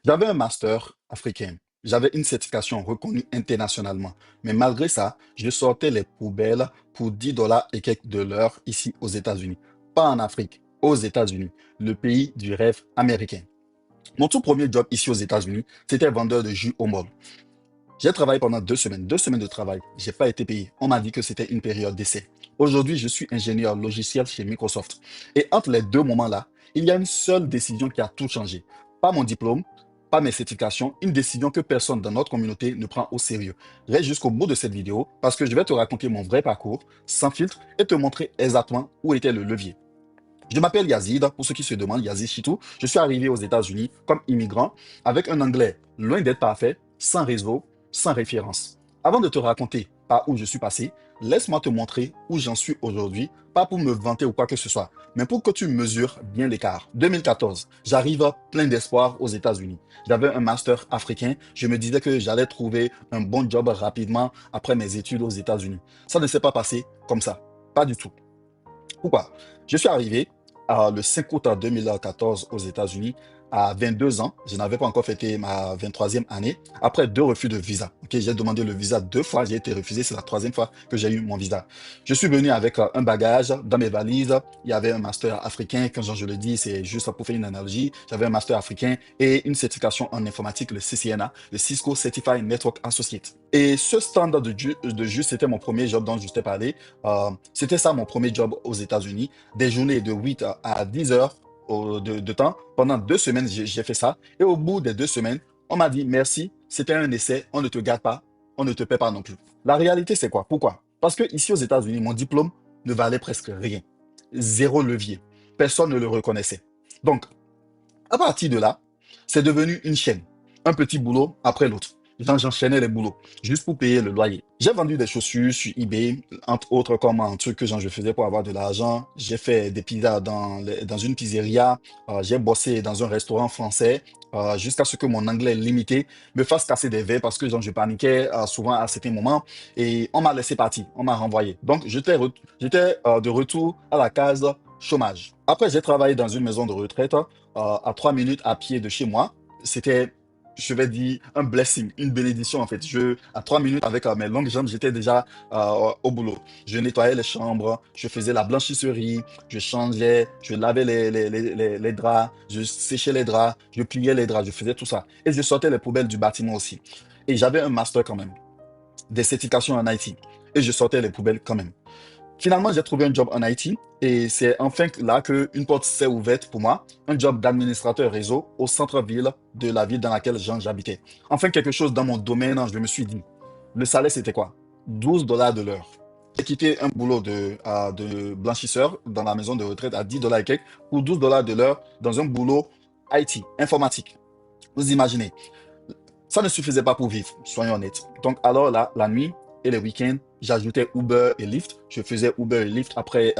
J'avais un master africain. J'avais une certification reconnue internationalement. Mais malgré ça, je sortais les poubelles pour 10 dollars et quelques de l'heure ici aux États-Unis. Pas en Afrique, aux États-Unis, le pays du rêve américain. Mon tout premier job ici aux États-Unis, c'était vendeur de jus au mall. J'ai travaillé pendant 2 semaines, 2 semaines de travail. J'ai pas été payé. On m'a dit que c'était une période d'essai. Aujourd'hui, je suis ingénieur logiciel chez Microsoft. Et entre les deux moments-là, il y a une seule décision qui a tout changé. Pas mon diplôme, pas mes certifications, une décision que personne dans notre communauté ne prend au sérieux. Reste jusqu'au bout de cette vidéo parce que je vais te raconter mon vrai parcours, sans filtre, et te montrer exactement où était le levier. Je m'appelle Yazid, pour ceux qui se demandent, Yazid Chitou. Je suis arrivé aux États-Unis comme immigrant avec un anglais loin d'être parfait, sans réseau, sans référence. Avant de te raconter par où je suis passé, laisse-moi te montrer où j'en suis aujourd'hui, pas pour me vanter ou quoi que ce soit, mais pour que tu mesures bien l'écart. 2014, j'arrive plein d'espoir aux États-Unis. J'avais un master africain, je me disais que j'allais trouver un bon job rapidement après mes études aux États-Unis. Ça ne s'est pas passé comme ça, pas du tout. Pourquoi? Je suis arrivé le 5 août 2014 aux États-Unis à 22 ans. Je n'avais pas encore fêté ma 23e année. Après deux refus de visa. Ok, j'ai demandé le visa deux fois, j'ai été refusé. C'est la troisième fois que j'ai eu mon visa. Je suis venu avec un bagage dans mes valises. Il y avait un master africain. Quand je le dis, c'est juste pour faire une analogie. J'avais un master africain et une certification en informatique, le CCNA, le Cisco Certified Network Associate. Et ce standard de juste, c'était mon premier job dont je t'ai parlé. C'était ça mon premier job aux États-Unis. Des journées de 8 à 10 heures de temps. Pendant 2 semaines, j'ai fait ça. Et au bout des 2 semaines, on m'a dit merci, c'était un essai, on ne te garde pas, on ne te paie pas non plus. La réalité, c'est quoi? Pourquoi? Parce que ici aux États-Unis, mon diplôme ne valait presque rien. Zéro levier. Personne ne le reconnaissait. Donc, à partir de là, c'est devenu une chaîne. Un petit boulot après l'autre. J'enchaînais les boulots juste pour payer le loyer. J'ai vendu des chaussures sur eBay, entre autres comme un truc que je faisais pour avoir de l'argent. J'ai fait des pizzas dans une pizzeria. J'ai bossé dans un restaurant français jusqu'à ce que mon anglais limité me fasse casser des verres parce que je paniquais souvent à certains moments. Et on m'a laissé partir, on m'a renvoyé. Donc j'étais de retour à la case chômage. Après, j'ai travaillé dans une maison de retraite à 3 minutes à pied de chez moi. C'était, je vais dire, un blessing, une bénédiction en fait. À 3 minutes avec mes longues jambes, j'étais déjà au boulot. Je nettoyais les chambres, je faisais la blanchisserie, je changeais, je lavais les draps, je séchais les draps, je pliais les draps, je faisais tout ça. Et je sortais les poubelles du bâtiment aussi. Et j'avais un master quand même, des certifications en IT. Et je sortais les poubelles quand même. Finalement, j'ai trouvé un job en IT et c'est enfin là qu'une porte s'est ouverte pour moi, un job d'administrateur réseau au centre-ville de la ville dans laquelle j'habitais. Enfin, quelque chose dans mon domaine, je me suis dit. Le salaire, c'était quoi? 12 dollars de l'heure. J'ai quitté un boulot de blanchisseur dans la maison de retraite à 10 dollars et quelques pour 12 dollars de l'heure dans un boulot IT, informatique. Vous imaginez, ça ne suffisait pas pour vivre, soyons honnêtes. Donc alors là, la nuit et les week-ends, j'ajoutais Uber et Lyft. Je faisais Uber et Lyft. Après,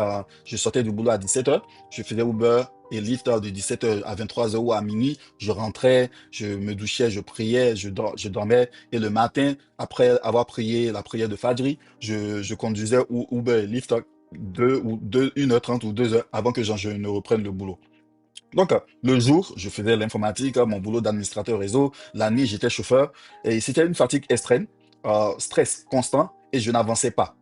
je sortais du boulot à 17 heures. Je faisais Uber et Lyft de 17 heures à 23 heures ou à minuit. Je rentrais, je me douchais, je priais, je dormais. Et le matin, après avoir prié la prière de Fajri, je conduisais Uber et Lyft 1h30 ou 2 heures avant que je ne reprenne le boulot. Donc, le jour, je faisais l'informatique, mon boulot d'administrateur réseau. La nuit, j'étais chauffeur. Et c'était une fatigue extrême, stress constant, et je n'avançais pas.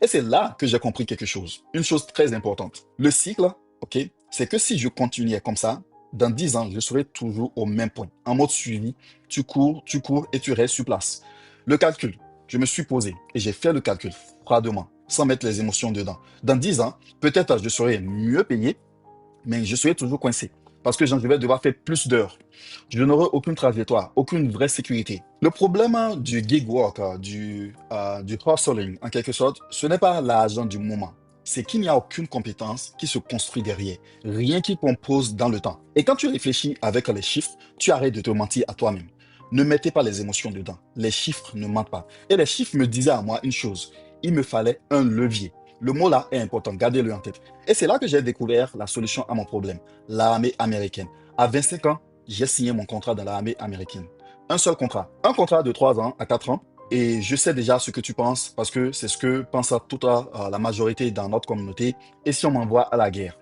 Et c'est là que j'ai compris quelque chose. Une chose très importante. Le cycle, ok, c'est que si je continuais comme ça, dans 10 ans, je serais toujours au même point. En mode suivi, tu cours et tu restes sur place. Le calcul, je me suis posé et j'ai fait le calcul froidement, sans mettre les émotions dedans. Dans 10 ans, peut-être je serais mieux payé, mais je serai toujours coincé parce que je vais devoir faire plus d'heures. Je n'aurai aucune trajectoire, aucune vraie sécurité. Le problème du gig work, du hustling, en quelque sorte, ce n'est pas l'argent du moment. C'est qu'il n'y a aucune compétence qui se construit derrière, rien qui compose dans le temps. Et quand tu réfléchis avec les chiffres, tu arrêtes de te mentir à toi-même. Ne mettez pas les émotions dedans. Les chiffres ne mentent pas. Et les chiffres me disaient à moi une chose. Il me fallait un levier. Le mot là est important, gardez-le en tête. Et c'est là que j'ai découvert la solution à mon problème, l'armée américaine. À 25 ans, j'ai signé mon contrat dans l'armée américaine. Un seul contrat. Un contrat de 3 ans à 4 ans. Et je sais déjà ce que tu penses, parce que c'est ce que pense toute la majorité dans notre communauté. Et si on m'envoie à la guerre,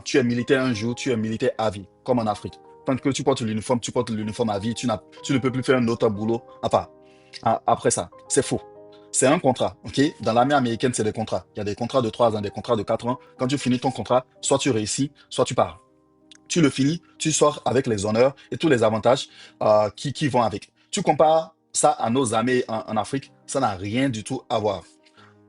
tu es militaire un jour, tu es militaire à vie, comme en Afrique. Tant que tu portes l'uniforme à vie, tu ne peux plus faire un autre boulot. Enfin, après ça, c'est faux. C'est un contrat, ok? Dans l'armée américaine, c'est des contrats. Il y a des contrats de 3 ans, des contrats de 4 ans. Quand tu finis ton contrat, soit tu réussis, soit tu pars. Tu le finis, tu sors avec les honneurs et tous les avantages qui vont avec. Tu compares ça à nos armées en Afrique, ça n'a rien du tout à voir.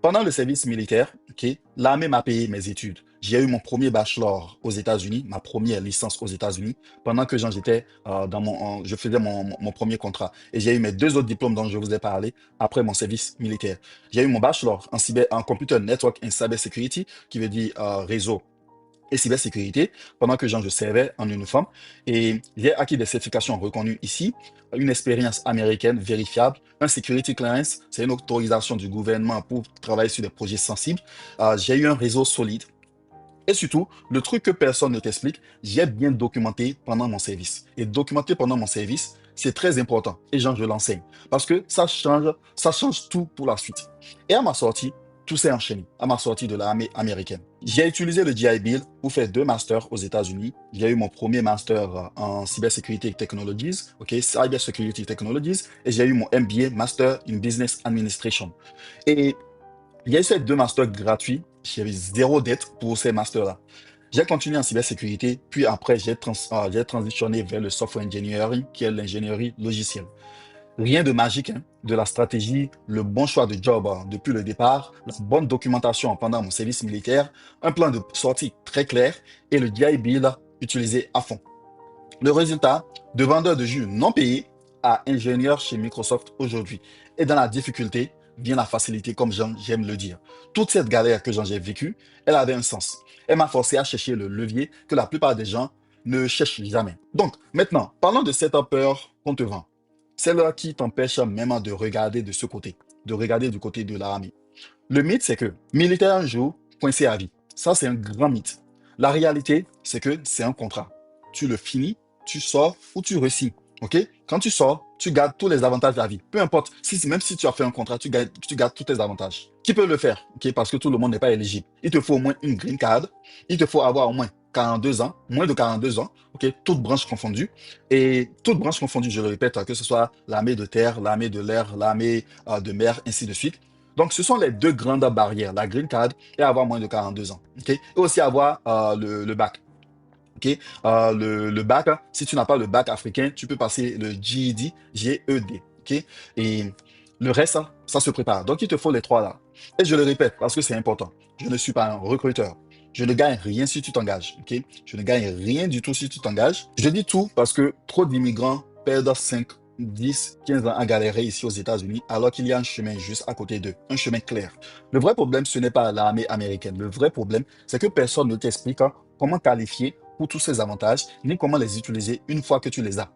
Pendant le service militaire, ok, l'armée m'a payé mes études. J'ai eu mon premier bachelor aux États-Unis, ma première licence aux États-Unis, pendant que j'étais je faisais mon premier contrat. Et j'ai eu mes deux autres diplômes dont je vous ai parlé après mon service militaire. J'ai eu mon bachelor en Computer Network and Cyber Security, qui veut dire réseau et cybersécurité pendant que je servais en uniforme. Et j'ai acquis des certifications reconnues ici, une expérience américaine vérifiable, un security clearance, c'est une autorisation du gouvernement pour travailler sur des projets sensibles. J'ai eu un réseau solide. Et surtout, le truc que personne ne t'explique, j'ai bien documenté pendant mon service. Et documenter pendant mon service, c'est très important. Et je l'enseigne. Parce que ça change tout pour la suite. Et à ma sortie, tout s'est enchaîné. À ma sortie de l'armée américaine. J'ai utilisé le GI Bill pour faire 2 masters aux États-Unis. J'ai eu mon premier master en Cybersecurity Technologies, ok, Cyber Security Technologies, et j'ai eu mon MBA, Master in Business Administration. Et il y a eu ces 2 masters gratuits. J'avais zéro dette pour ces masters-là. J'ai continué en cybersécurité, puis après, j'ai transitionné vers le software engineering, qui est l'ingénierie logicielle. Rien de magique, hein. De la stratégie, le bon choix de job depuis le départ, la bonne documentation pendant mon service militaire, un plan de sortie très clair et le GI Bill utilisé à fond. Le résultat, de vendeur de jus non payé à ingénieur chez Microsoft aujourd'hui. Et dans la difficulté vient la facilité, comme j'aime le dire. Toute cette galère que j'ai vécue, elle avait un sens. Elle m'a forcé à chercher le levier que la plupart des gens ne cherchent jamais. Donc, maintenant, parlons de cette peur qu'on te vend. Celle-là qui t'empêche même de regarder de ce côté, de regarder du côté de l'armée. Le mythe, c'est que militaire un jour, coincé à vie. Ça, c'est un grand mythe. La réalité, c'est que c'est un contrat. Tu le finis, tu sors ou tu réussis. OK? Quand tu sors, tu gardes tous les avantages de la vie. Peu importe, même si tu as fait un contrat, tu gardes tous tes avantages. Qui peut le faire? OK? Parce que tout le monde n'est pas éligible. Il te faut au moins une green card. Il te faut avoir au moins 42 ans, moins de 42 ans, ok, toutes branches confondues. Et toutes branches confondues, je le répète, que ce soit l'armée de terre, l'armée de l'air, l'armée de mer, ainsi de suite. Donc, ce sont les deux grandes barrières, la green card et avoir moins de 42 ans. Ok. Et aussi avoir le bac. Ok. Le bac, si tu n'as pas le bac africain, tu peux passer le GED, GED. Ok. Et le reste, ça se prépare. Donc, il te faut les trois là. Et je le répète parce que c'est important. Je ne suis pas un recruteur. Je ne gagne rien si tu t'engages. Ok. Je ne gagne rien du tout si tu t'engages. Je dis tout parce que trop d'immigrants perdent 5, 10, 15 ans à galérer ici aux États-Unis, alors qu'il y a un chemin juste à côté d'eux, un chemin clair. Le vrai problème, ce n'est pas l'armée américaine. Le vrai problème, c'est que personne ne t'explique comment qualifier pour tous ces avantages, ni comment les utiliser une fois que tu les as.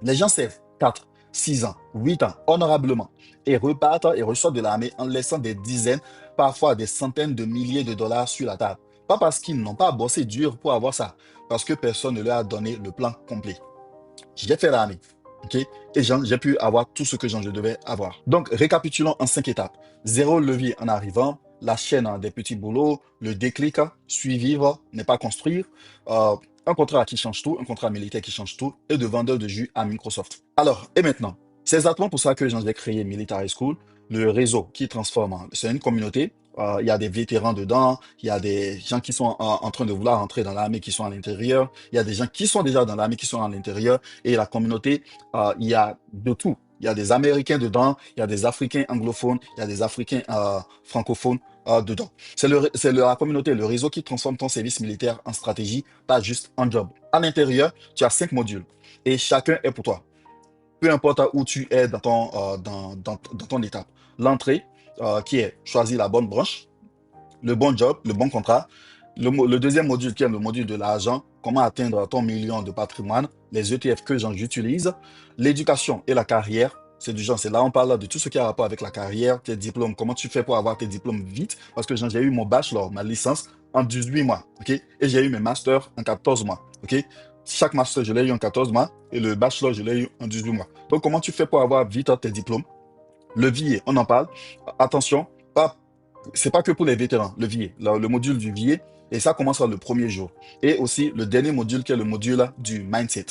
Les gens servent 4, 6 ans, 8 ans, honorablement, et repartent et ressortent de l'armée en laissant des dizaines, parfois des centaines de milliers de dollars sur la table. Pas parce qu'ils n'ont pas bossé dur pour avoir ça, parce que personne ne leur a donné le plan complet. J'ai fait l'armée. OK? Et j'ai pu avoir tout ce que je devais avoir. Donc, récapitulons en 5 étapes. Zéro levier en arrivant, la chaîne des petits boulots, le déclic, suivre, ne pas construire, euh, un contrat qui change tout, un contrat militaire qui change tout, et de vendeur de jus à Microsoft. Alors, et maintenant, c'est exactement pour ça que j'ai créé Military School, le réseau qui transforme. C'est une communauté. Il y a des vétérans dedans, il y a des gens qui sont en train de vouloir entrer dans l'armée qui sont à l'intérieur, il y a des gens qui sont déjà dans l'armée qui sont à l'intérieur, et la communauté, il y a de tout. Il y a des Américains dedans, il y a des Africains anglophones, il y a des Africains francophones dedans. La communauté, le réseau qui transforme ton service militaire en stratégie, pas juste en job. À l'intérieur, tu as 5 modules et chacun est pour toi. Peu importe où tu es dans ton étape. L'entrée, qui est choisir la bonne branche, le bon job, le bon contrat. Le deuxième module qui est le module de l'argent, comment atteindre ton million de patrimoine, les ETF que j'utilise, l'éducation et la carrière. C'est du genre, c'est là on parle de tout ce qui a rapport avec la carrière, tes diplômes, comment tu fais pour avoir tes diplômes vite, parce que j'ai eu mon bachelor, ma licence en 18 mois, ok, et j'ai eu mes masters en 14 mois, ok. Chaque master, je l'ai eu en 14 mois et le bachelor, je l'ai eu en 18 mois. Donc, comment tu fais pour avoir vite tes diplômes? Le VIE, on en parle. Attention, c'est pas que pour les vétérans, le VIE, le module du VIE Et ça commence le premier jour. Et aussi le dernier module qui est le module du mindset.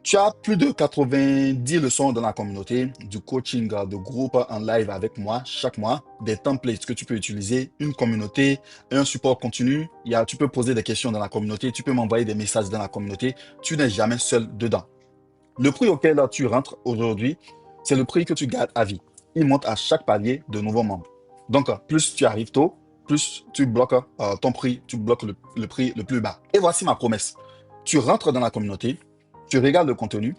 Tu as plus de 90 leçons dans la communauté, du coaching de groupe en live avec moi chaque mois, des templates que tu peux utiliser, une communauté, un support continu. Tu peux poser des questions dans la communauté, tu peux m'envoyer des messages dans la communauté. Tu n'es jamais seul dedans. Le prix auquel tu rentres aujourd'hui, c'est le prix que tu gardes à vie. Il monte à chaque palier de nouveaux membres. Donc, plus tu arrives tôt, plus tu bloques ton prix, tu bloques le prix le plus bas. Et voici ma promesse. Tu rentres dans la communauté, tu regardes le contenu,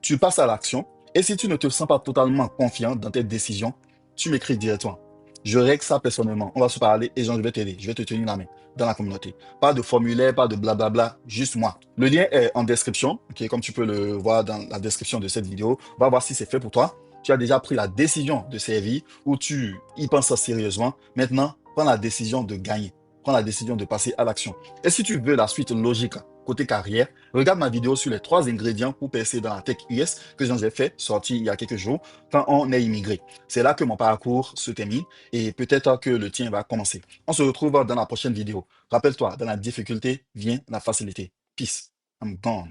tu passes à l'action, et si tu ne te sens pas totalement confiant dans tes décisions, tu m'écris directement. Je règle ça personnellement. On va se parler et je vais t'aider. Je vais te tenir la main dans la communauté. Pas de formulaire, pas de blablabla, juste moi. Le lien est en description, ok, comme tu peux le voir dans la description de cette vidéo. Va voir si c'est fait pour toi. Tu as déjà pris la décision de servir ou tu y penses sérieusement. Maintenant, prends la décision de gagner. Prends la décision de passer à l'action. Et si tu veux la suite logique côté carrière, regarde ma vidéo sur les 3 ingrédients pour percer dans la tech US que j'ai fait, sorti il y a quelques jours, quand on est immigré. C'est là que mon parcours se termine et peut-être que le tien va commencer. On se retrouve dans la prochaine vidéo. Rappelle-toi, dans la difficulté vient la facilité. Peace. I'm gone.